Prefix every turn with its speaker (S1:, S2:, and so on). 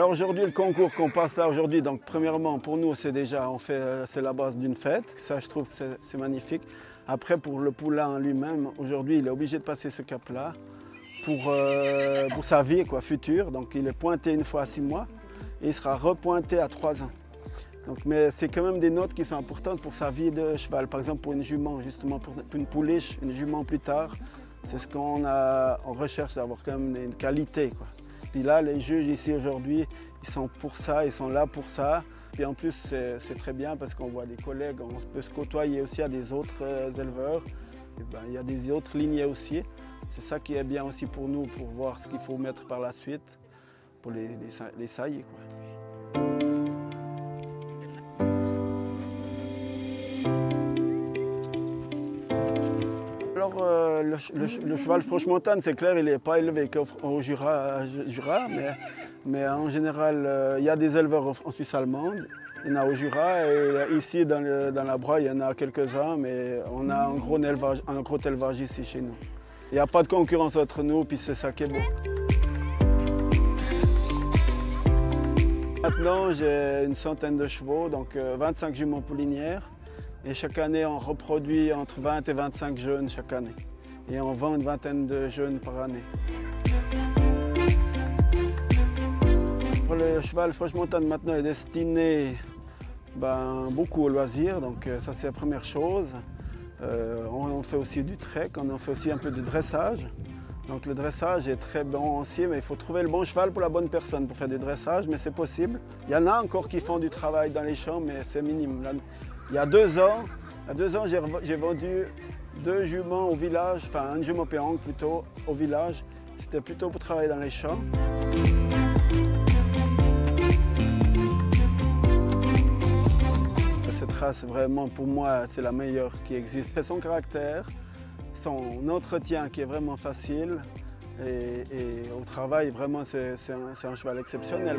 S1: Alors aujourd'hui, le concours qu'on passe là aujourd'hui, donc premièrement pour nous c'est déjà, c'est la base d'une fête, ça je trouve que c'est magnifique. Après pour le poulain en lui-même, aujourd'hui il est obligé de passer ce cap-là pour sa vie quoi, future. Donc il est pointé une fois à 6 mois et il sera repointé à 3 ans. Donc, mais c'est quand même des notes qui sont importantes pour sa vie de cheval. Par exemple pour une jument, justement pour une pouliche, une jument plus tard, c'est ce qu'on recherche d'avoir quand même une qualité, quoi. Puis là, les juges ici aujourd'hui, ils sont pour ça, ils sont là pour ça. Puis en plus, c'est très bien parce qu'on voit des collègues, on peut se côtoyer aussi à des autres éleveurs. Et ben, il y a des autres lignées aussi. C'est ça qui est bien aussi pour nous, pour voir ce qu'il faut mettre par la suite pour les saillies, quoi. Alors, le cheval franche-montagne, c'est clair, il n'est pas élevé qu'au Jura, mais en général, il y a des éleveurs en Suisse allemande, il y en a au Jura, et ici dans la Broye, il y en a quelques-uns, mais on a un gros élevage ici chez nous. Il n'y a pas de concurrence entre nous, puis c'est ça qui est beau. Maintenant, j'ai une centaine de chevaux, donc 25 juments poulinières. Et chaque année, on reproduit entre 20 et 25 jeunes chaque année. Et on vend une vingtaine de jeunes par année. Pour le cheval franche-montagne maintenant est destiné beaucoup au loisir, donc ça c'est la première chose. On fait aussi du trek, on fait aussi un peu de dressage. Donc le dressage est très bon aussi, mais il faut trouver le bon cheval pour la bonne personne pour faire du dressage, mais c'est possible. Il y en a encore qui font du travail dans les champs, mais c'est minime. Là, il y a 2 ans, j'ai vendu 2 juments au village, enfin un jument péanque plutôt au village. C'était plutôt pour travailler dans les champs. Cette race, vraiment, pour moi, c'est la meilleure qui existe. C'est son caractère, son entretien qui est vraiment facile et au travail, vraiment, c'est un cheval exceptionnel.